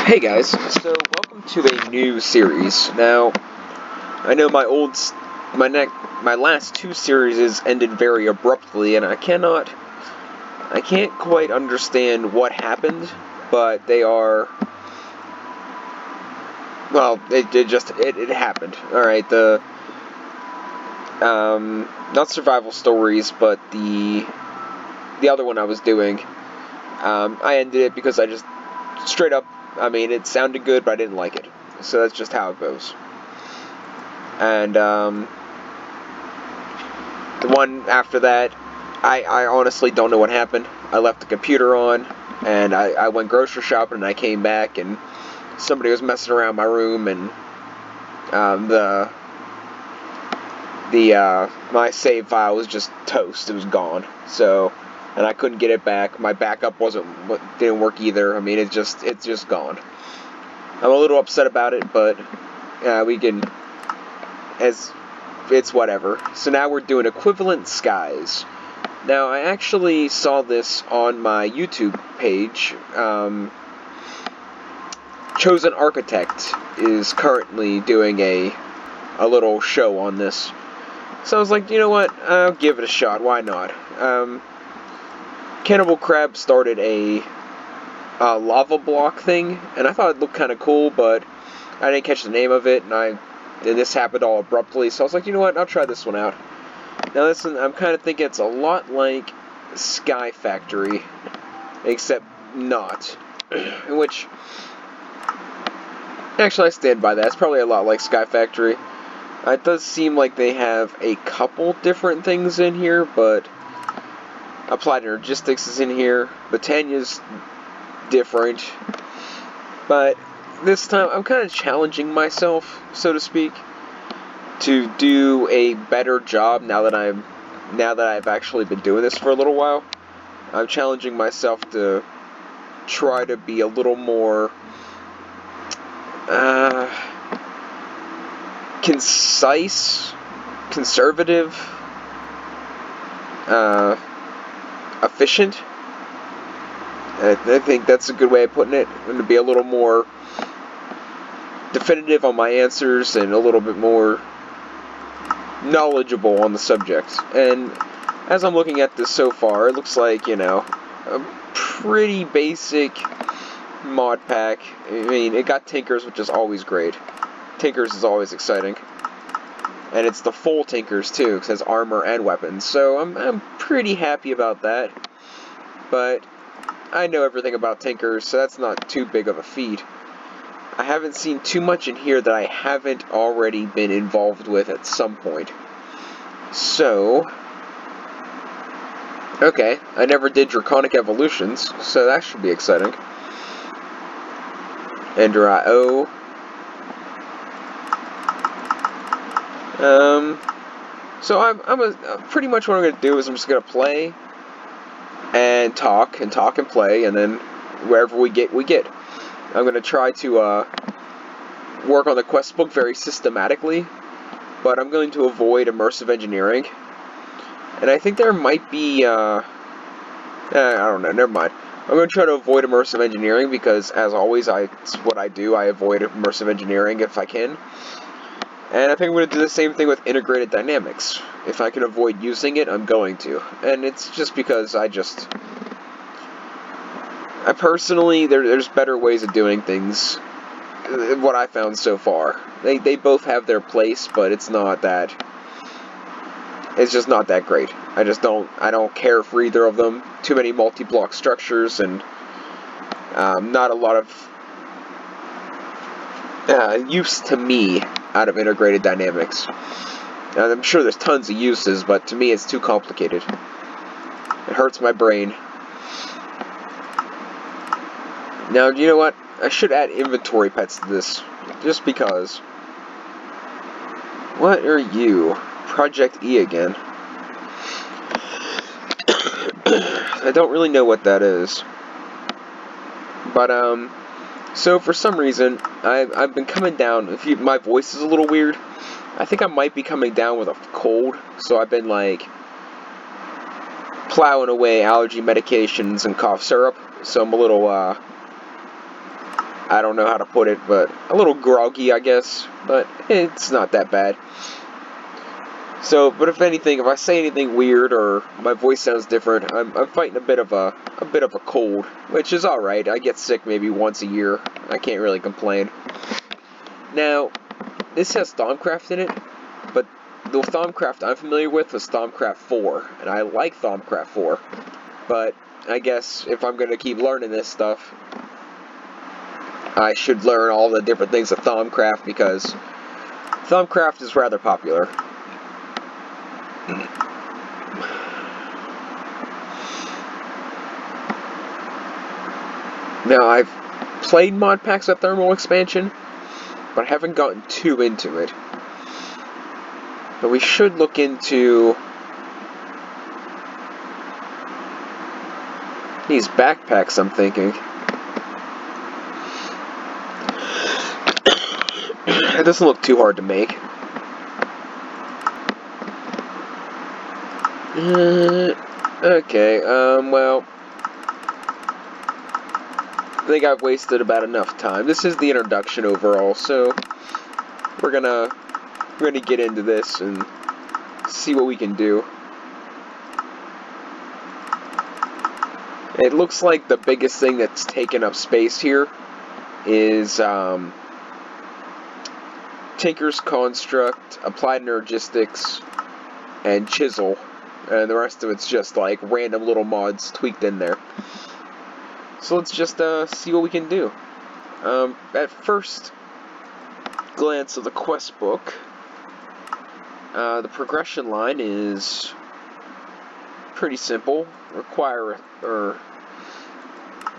Hey guys, so welcome to a new series. Now, I know my last two series ended very abruptly, and I can't quite understand what happened, but they are, well, it happened. All right, not survival stories, but the other one I was doing, I ended it because I just straight up. I mean, it sounded good, but I didn't like it. So that's just how it goes. And the one after that, I honestly don't know what happened. I left the computer on, and I went grocery shopping, and I came back, and somebody was messing around my room, and my save file was just toast. It was gone. So, and I couldn't get it back. My backup didn't work either. I mean, it's just gone. I'm a little upset about it, but it's whatever. So now we're doing Equivalent Skies. Now, I actually saw this on my YouTube page. Chosen Architect is currently doing a little show on this. So I was like, you know what? I'll give it a shot. Why not? Cannibal Crab started a lava block thing, and I thought it looked kind of cool, but I didn't catch the name of it, and this happened all abruptly, so I was like, you know what? I'll try this one out. Now, listen, I'm kind of thinking it's a lot like Sky Factory, except not. Which, actually, I stand by that. It's probably a lot like Sky Factory. It does seem like they have a couple different things in here, but Applied Energistics is in here. Botania's different. But this time, I'm kind of challenging myself, so to speak, to do a better job now that I've actually been doing this for a little while. I'm challenging myself to try to be a little more concise, conservative, efficient. I think that's a good way of putting it. I'm going to be a little more definitive on my answers and a little bit more knowledgeable on the subject. And as I'm looking at this so far, it looks like, a pretty basic mod pack. I mean, it got Tinkers, which is always great. Tinkers is always exciting. And it's the full Tinkers, too, because it has armor and weapons. So I'm pretty happy about that. But I know everything about Tinkers, so that's not too big of a feat. I haven't seen too much in here that I haven't already been involved with at some point. So, okay, I never did Draconic Evolutions, so that should be exciting. Ender.io. So pretty much what I'm going to do is I'm just going to play and talk and play, and then wherever we get, we get. I'm going to try to work on the quest book very systematically, but I'm going to avoid immersive engineering. And I think there might be, I don't know, never mind. I'm going to try to avoid immersive engineering because, as always, it's what I do. I avoid immersive engineering if I can. And I think I'm going to do the same thing with integrated dynamics. If I can avoid using it, I'm going to. And it's just because I personally, there's better ways of doing things. What I found so far. They both have their place, but it's just not that great. I don't care for either of them. Too many multi-block structures, and not a lot of use to me out of integrated dynamics. And I'm sure there's tons of uses, but to me it's too complicated. It hurts my brain. Now, you know what? I should add inventory pets to this, just because. What are you? Project E again. I don't really know what that is. But, so for some reason, I've been coming down. My voice is a little weird. I think I might be coming down with a cold, so I've been, plowing away allergy medications and cough syrup, so I'm a little, I don't know how to put it, but a little groggy, I guess, but it's not that bad. So, but if anything, if I say anything weird or my voice sounds different, I'm fighting a bit of a cold, which is all right. I get sick maybe once a year. I can't really complain. Now, this has Thaumcraft in it, but the Thaumcraft I'm familiar with was Thaumcraft 4, and I like Thaumcraft 4. But I guess if I'm gonna keep learning this stuff, I should learn all the different things of Thaumcraft because Thaumcraft is rather popular. Now, I've played mod packs of Thermal Expansion, but I haven't gotten too into it. But we should look into these backpacks, I'm thinking. It doesn't look too hard to make. Okay, well, I think I've wasted about enough time. This is the introduction overall, so we're gonna get into this and see what we can do. It looks like the biggest thing that's taken up space here is Tinker's Construct, Applied Energistics, and Chisel, and the rest of it's just like random little mods tweaked in there. So let's just see what we can do. At first glance of the quest book, the progression line is pretty simple.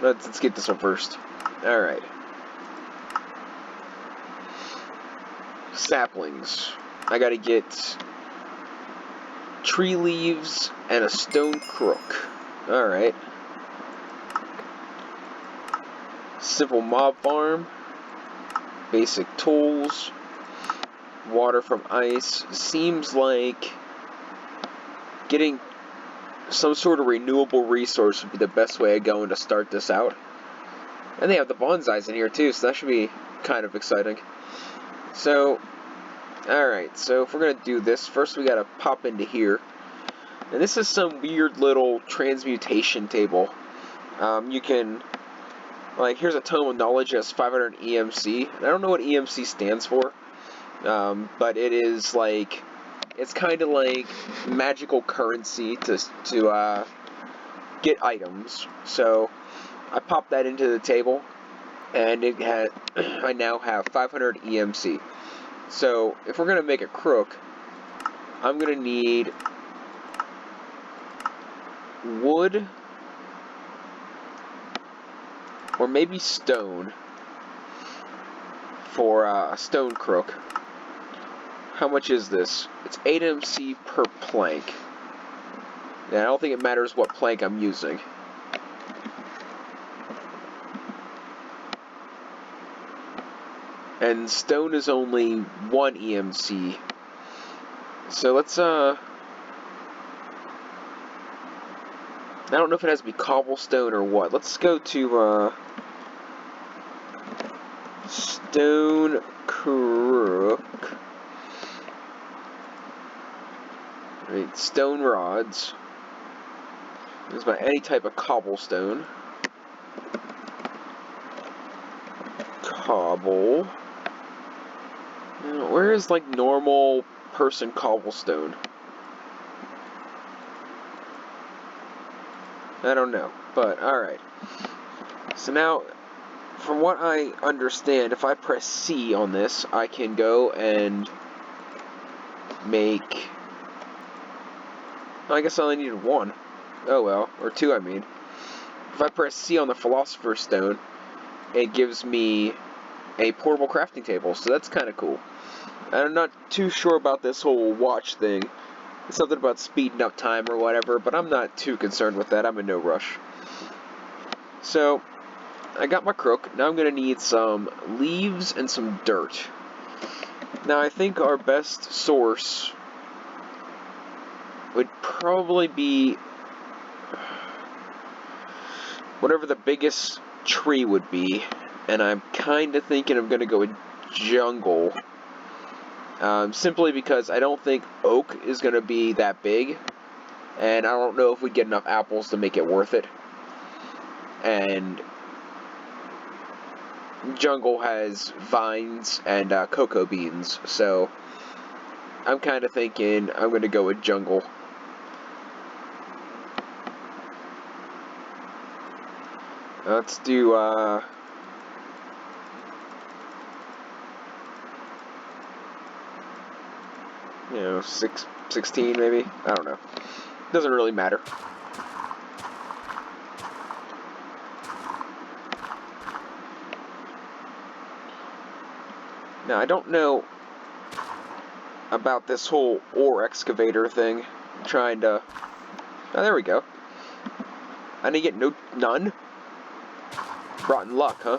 Let's get this one first. Alright. Saplings. I gotta get tree leaves and a stone crook. Alright. Simple mob farm. Basic tools. Water from ice. Seems like getting some sort of renewable resource would be the best way of going to start this out. And they have the bonsais in here too, so that should be kind of exciting. So, alright, so if we're going to do this, first we got to pop into here. And this is some weird little transmutation table. You can, like, here's a Tome of Knowledge that has 500 EMC. And I don't know what EMC stands for, but it is like, it's kind of like magical currency to get items. So I popped that into the table, and it had I now have 500 EMC. So if we're gonna make a crook, I'm gonna need wood or maybe stone for a stone crook. How much is this? It's 8 MC per plank. Yeah, I don't think it matters what plank I'm using. And stone is only 1 EMC. So let's, I don't know if it has to be cobblestone or what. Let's go to, stone crook. Right, stone rods. This is by any type of cobblestone. Cobble. Where is like normal person cobblestone? I don't know, but alright. So now, from what I understand, if I press C on this, I can go and make... I guess I only needed 1. Oh well, or 2 I mean. If I press C on the Philosopher's Stone, it gives me a portable crafting table, so that's kind of cool. I'm not too sure about this whole watch thing. It's something about speeding up time or whatever, but I'm not too concerned with that. I'm in no rush. So, I got my crook. Now I'm going to need some leaves and some dirt. Now, I think our best source would probably be whatever the biggest tree would be. and I'm kind of thinking I'm going to go with jungle. Simply because I don't think oak is going to be that big, and I don't know if we get enough apples to make it worth it. And jungle has vines and cocoa beans, so I'm kind of thinking I'm going to go with jungle. Let's do, 16 maybe? I don't know. Doesn't really matter. Now, I don't know about this whole ore excavator thing. Trying to... Oh, there we go. I didn't get none? Rotten luck, huh?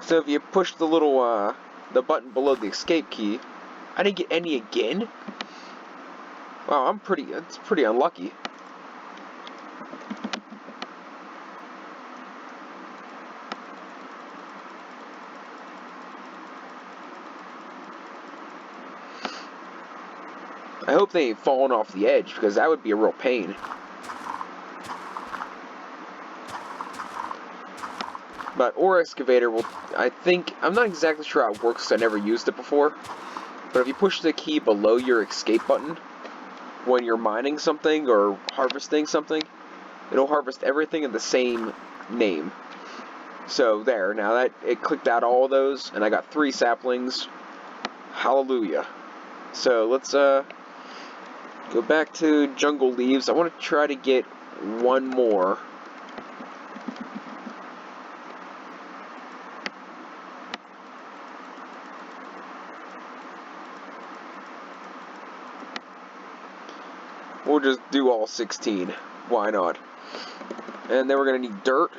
So if you push the little, the button below the escape key, I didn't get any again? Wow, it's pretty unlucky. I hope they ain't falling off the edge, because that would be a real pain. But ore excavator will, I think, I'm not exactly sure how it works because I never used it before, but if you push the key below your escape button, when you're mining something or harvesting something, it'll harvest everything in the same name. So there, now that it clicked out all of those, and I got 3 saplings. Hallelujah. So let's go back to jungle leaves. I want to try to get one more. We'll just do all 16. Why not? And then we're going to need dirt.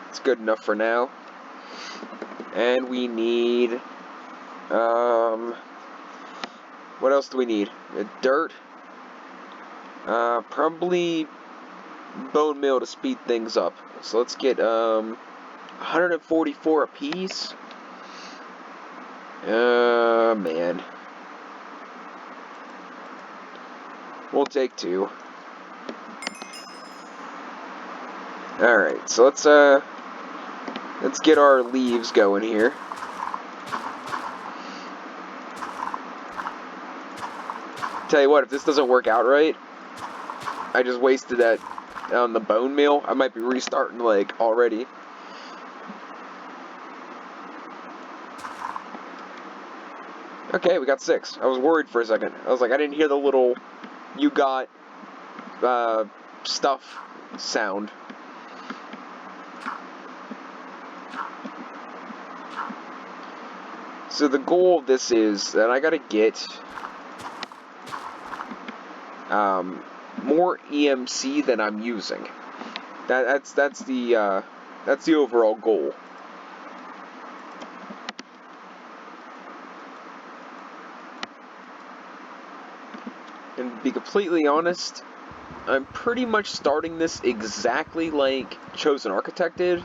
It's good enough for now. And we need... what else do we need? Dirt. Probably bone meal to speed things up. So let's get 144 apiece. Man. We'll take 2. Alright, so let's get our leaves going here. Tell you what, if this doesn't work out right, I just wasted that on the bone meal. I might be restarting, like, already. Okay, we got 6. I was worried for a second. I was like, I didn't hear the little you got stuff sound. So the goal of this is that I gotta get more EMC than I'm using. That's the overall goal. And to be completely honest, I'm pretty much starting this exactly like Chosen Architect did.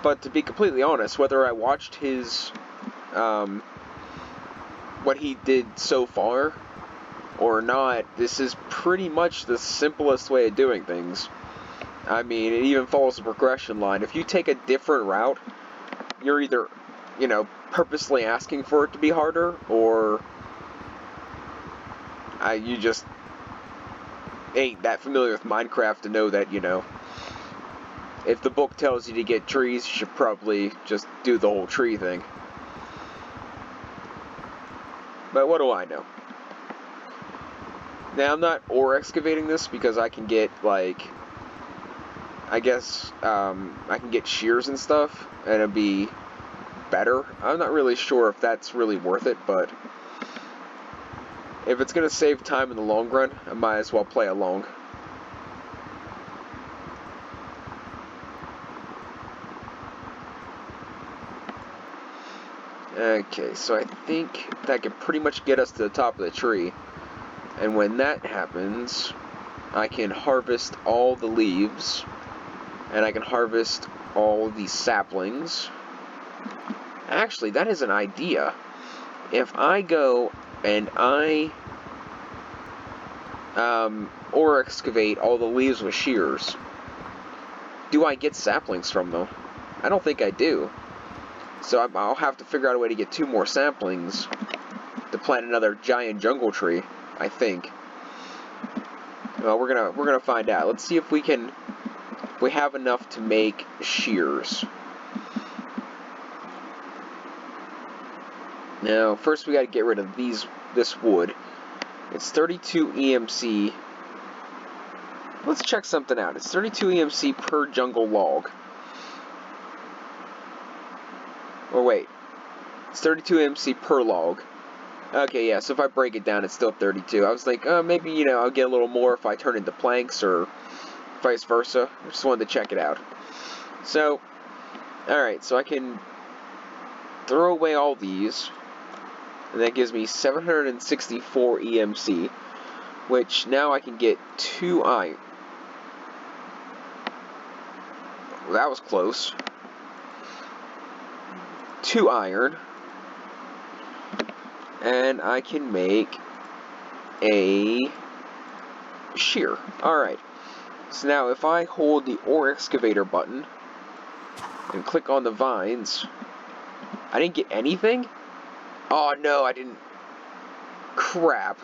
But to be completely honest, whether I watched his what he did so far or not, this is pretty much the simplest way of doing things. I mean, it even follows a progression line. If you take a different route, you're either, purposely asking for it to be harder, or you just ain't that familiar with Minecraft to know that, if the book tells you to get trees, you should probably just do the whole tree thing. But what do I know? Now, I'm not ore excavating this because I can get, like, I guess, I can get shears and stuff, and it'll be better. I'm not really sure if that's really worth it, but if it's going to save time in the long run, I might as well play along. Okay, so I think that can pretty much get us to the top of the tree. And when that happens, I can harvest all the leaves, and I can harvest all the saplings. Actually, that is an idea. If I go and I or excavate all the leaves with shears, do I get saplings from them? I don't think I do. So I'll have to figure out a way to get 2 more saplings to plant another giant jungle tree, I think. Well, we're gonna find out. Let's see if we have enough to make shears. Now, first we gotta get rid of this wood. It's 32 EMC. Let's check something out. It's 32 EMC per jungle log. Or wait, it's 32 EMC per log. Okay, yeah, so if I break it down, it's still 32. I was like, maybe, I'll get a little more if I turn into planks or vice versa. I just wanted to check it out. So, alright, so I can throw away all these, and that gives me 764 EMC, which now I can get 2 iron. Well, that was close. 2 iron, and I can make a shear. Alright, so now if I hold the ore excavator button and click on the vines, I didn't get anything? Oh no, I didn't. Crap.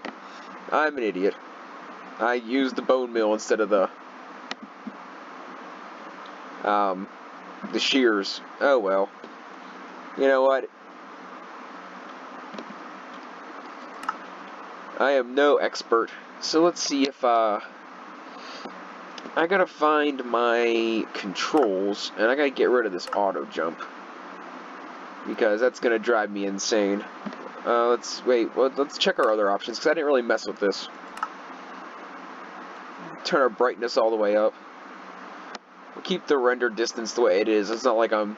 I'm an idiot. I used the bone mill instead of the shears. Oh well. You know what? I am no expert. So let's see if I gotta find my controls, and I gotta get rid of this auto jump, because that's gonna drive me insane. Let's check our other options, because I didn't really mess with this. Turn our brightness all the way up. We'll keep the render distance the way it is. It's not like I'm,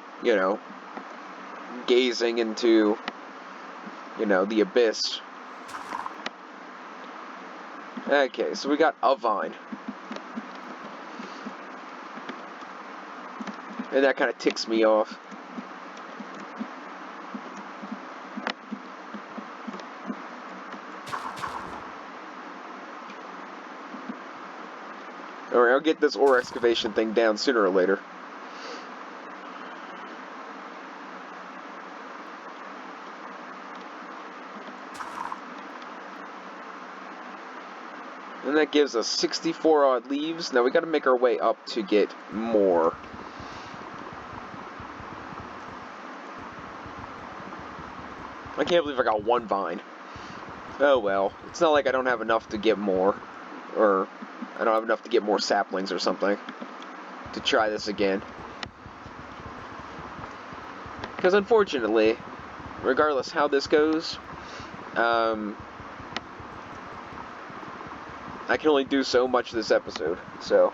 gazing into, the abyss. Okay, so we got a vine. And that kind of ticks me off. Alright, I'll get this ore excavation thing down sooner or later. And that gives us 64 odd leaves. Now we gotta make our way up to get more. I can't believe I got 1 vine. Oh well. It's not like I don't have enough to get more. Or I don't have enough to get more saplings or something to try this again. Because unfortunately, regardless how this goes, I can only do so much this episode, so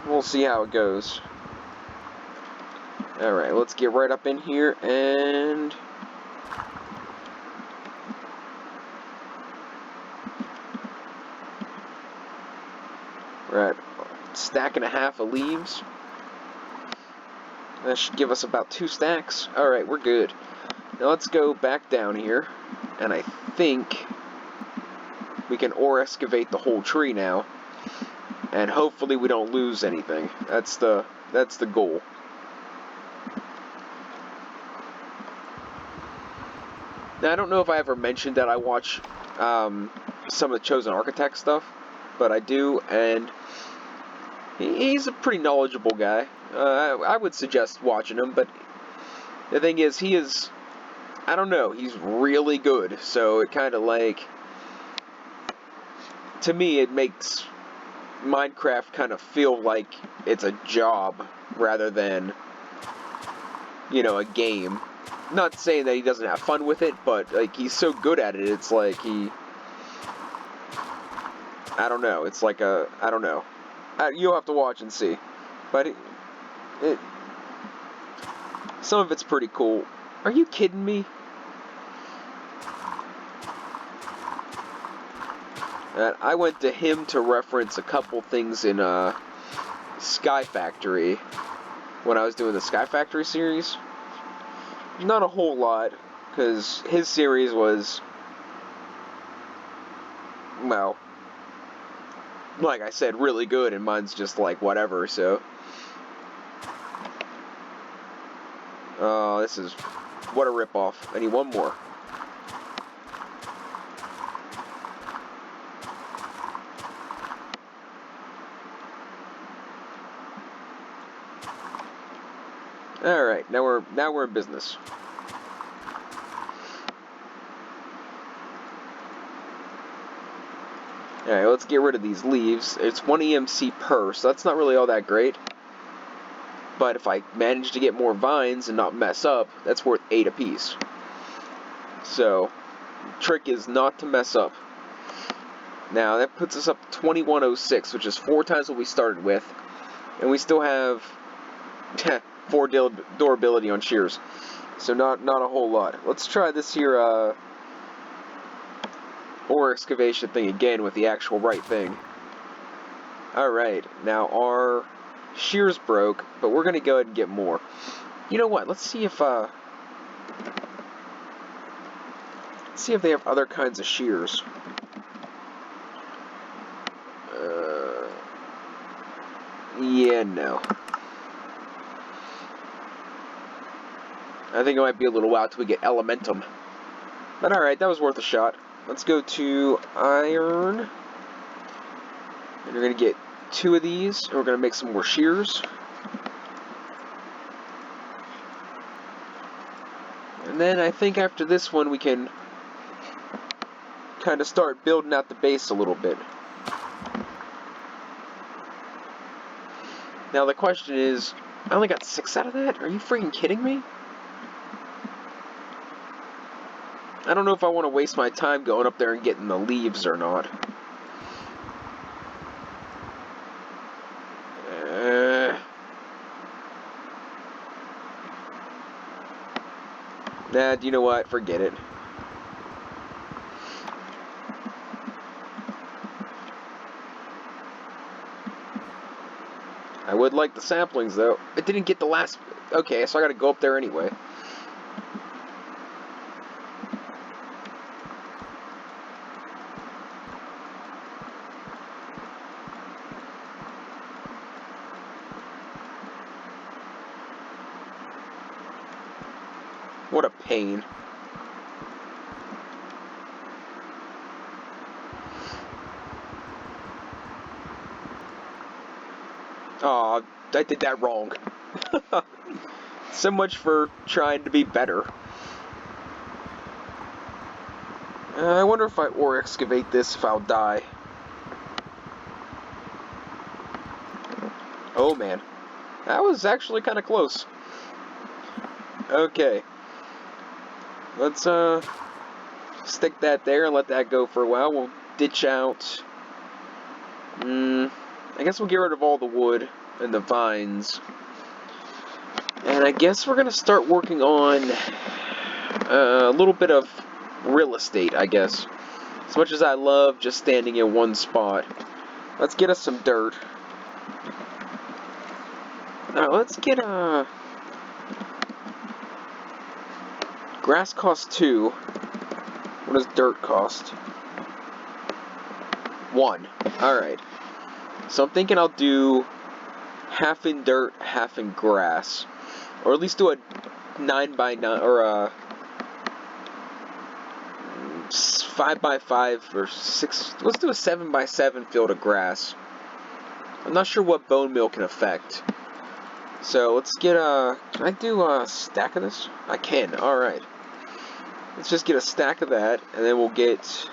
we'll see how it goes. Alright, let's get right up in here and we're at a stack and a half of leaves. That should give us about 2 stacks. Alright, we're good. Now let's go back down here, and I think we can ore excavate the whole tree now, and hopefully we don't lose anything. That's the goal. Now I don't know if I ever mentioned that I watch some of the Chosen Architect stuff, but I do, and he's a pretty knowledgeable guy. I would suggest watching him, but the thing is, I don't know, he's really good, so it kind of like, to me, it makes Minecraft kind of feel like it's a job rather than, a game. Not saying that he doesn't have fun with it, but like he's so good at it, it's like I don't know, it's like I don't know. You'll have to watch and see. But Some of it's pretty cool. Are you kidding me? And I went to him to reference a couple things in Sky Factory when I was doing the Sky Factory series. Not a whole lot, because his series was, well, like I said, really good, and mine's just like whatever, so. Oh, this is, what a ripoff. I need one more. Alright, now we're in business. Alright, let's get rid of these leaves. It's 1 EMC per, so that's not really all that great. But if I manage to get more vines and not mess up, that's worth 8 apiece. So, trick is not to mess up. Now, that puts us up to 2106, which is 4 times what we started with. And we still have 4 durability on shears. So not a whole lot. Let's try this here ore excavation thing again with the actual right thing. Alright, now our shears broke, but we're going to go ahead and get more. You know what, let's see if they have other kinds of shears. Yeah, no. I think it might be a little while till we get Elementum. But alright, that was worth a shot. Let's go to iron. And you're going to get 2 of these, and we're going to make some more shears. And then I think after this one we can kind of start building out the base a little bit. Now the question is, I only got 6 out of that? Are you freaking kidding me? I don't know if I want to waste my time going up there and getting the leaves or not. Nah, do you know what? Forget it. I would like the samplings, though. It didn't get the last... Okay, so I gotta go up there anyway. What a pain. Aw, I did that wrong. So much for trying to be better. I wonder if I ore excavate this, if I'll die. Oh man. That was actually kind of close. Okay. Let's, stick that there and let that go for a while. We'll ditch out... I guess we'll get rid of all the wood and the vines. And I guess we're going to start working on a little bit of real estate, I guess. As much as I love just standing in one spot. Let's get us some dirt. Now, let's get grass costs 2. What does dirt cost? 1. Alright. So I'm thinking I'll do half in dirt, half in grass. Or at least do a 9x9, or a 5x5, or 6, let's do a 7x7 field of grass. I'm not sure what bone meal can affect. So let's get can I do a stack of this? I can, alright. Let's just get a stack of that, and then we'll get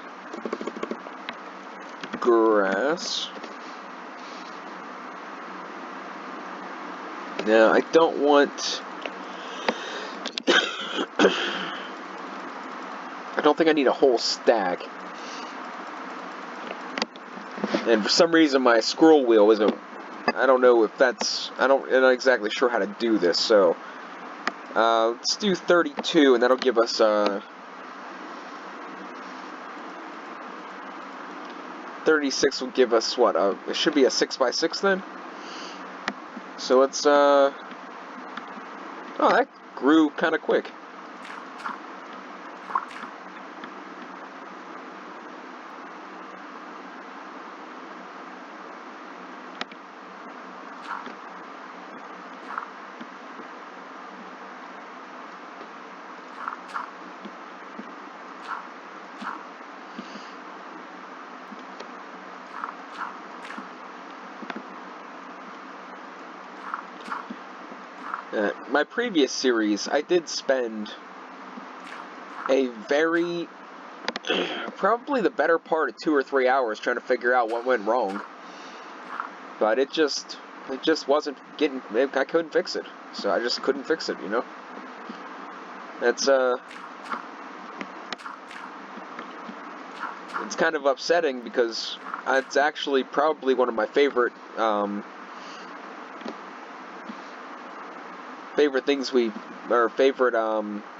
grass. Now, I don't want... I don't think I need a whole stack. And for some reason, my scroll wheel isn't... I don't know if that's... I'm not exactly sure how to do this, so... Let's do 32, and that'll give us 36 will give us what? It should be a 6x6 then. So let's oh, that grew kind of quick. My previous series, I did spend a very, probably the better part of 2 or 3 hours trying to figure out what went wrong. But it just wasn't getting, I couldn't fix it. So I just couldn't fix it, you know? That's, it's kind of upsetting because it's actually probably one of my favorite,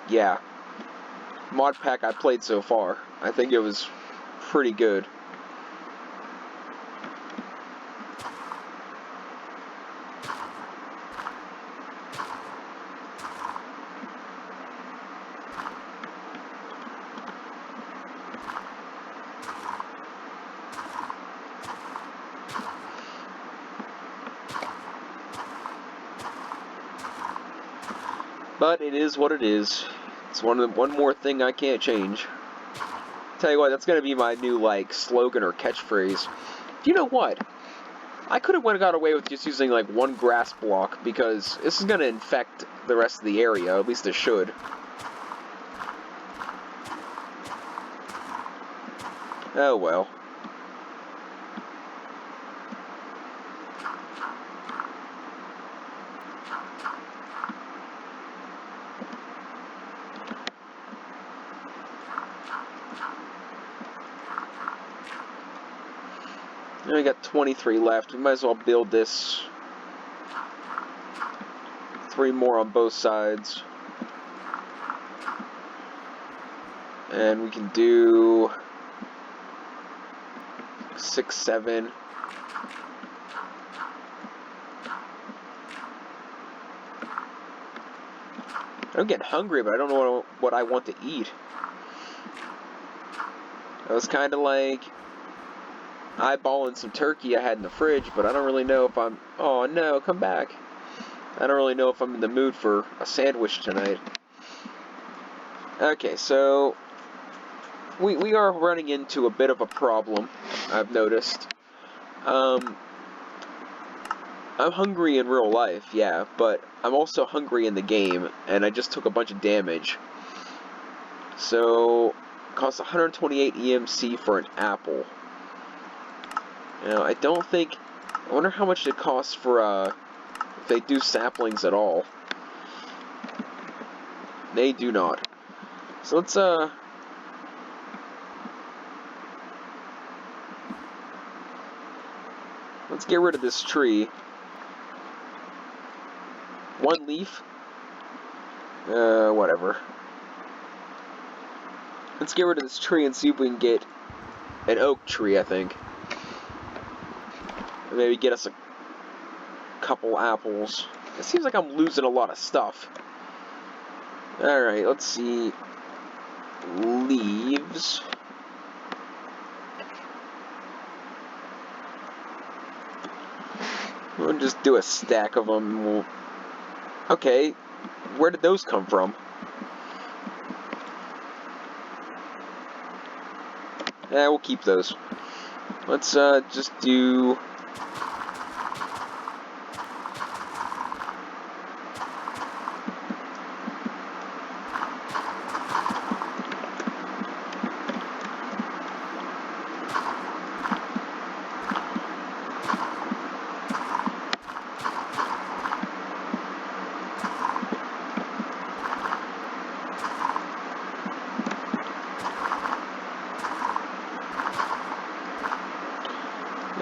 yeah, mod pack I played so far. I think it was pretty good. But it is what it is. It's one more thing I can't change. Tell you what, that's gonna be my new like slogan or catchphrase. You know what? I could have got away with just using like one grass block because this is gonna infect the rest of the area. At least it should. Oh well. We got 23 left. We might as well build this. 3 more on both sides. And we can do 6, 7. I'm getting hungry, but I don't know what I want to eat. I was kind of like eyeballing some turkey I had in the fridge, but I don't really know if I'm... Oh no, come back. I don't really know if I'm in the mood for a sandwich tonight. Okay, so we are running into a bit of a problem, I've noticed. I'm hungry in real life, yeah, but I'm also hungry in the game, and I just took a bunch of damage. So, it costs 128 EMC for an apple. Now, I don't think... I wonder how much it costs for, if they do saplings at all. They do not. So let's, let's get rid of this tree. 1 leaf? Whatever. Let's get rid of this tree and see if we can get an oak tree, I think. And maybe get us a couple apples. It seems like I'm losing a lot of stuff. Alright, let's see. Leaves. We'll just do a stack of them. Okay, where did those come from? We'll keep those. Let's just do...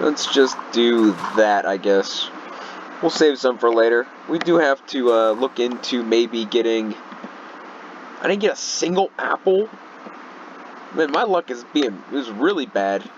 Let's just do that, I guess. We'll save some for later. We do have to look into maybe getting... I didn't get a single apple. Man, my luck is really bad.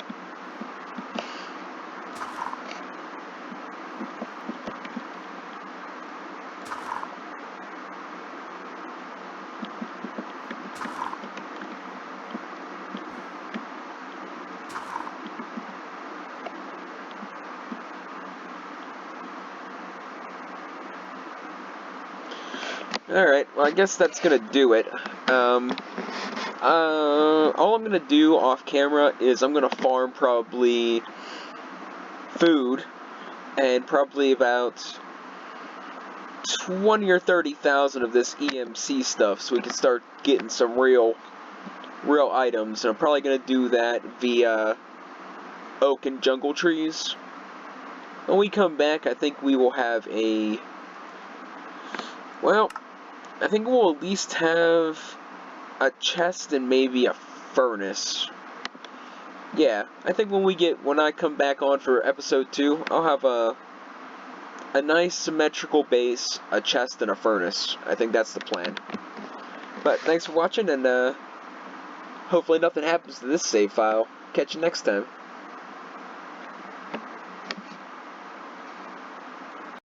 Alright, well I guess that's gonna do it. All I'm gonna do off camera is I'm gonna farm probably food and probably about 20 or 30,000 of this EMC stuff so we can start getting some real items. And I'm probably gonna do that via oak and jungle trees. When we come back, I think we will have I think we'll at least have a chest and maybe a furnace. Yeah, I think when I come back on for episode 2, I'll have a nice symmetrical base, a chest, and a furnace. I think that's the plan. But thanks for watching, and hopefully nothing happens to this save file. Catch you next time.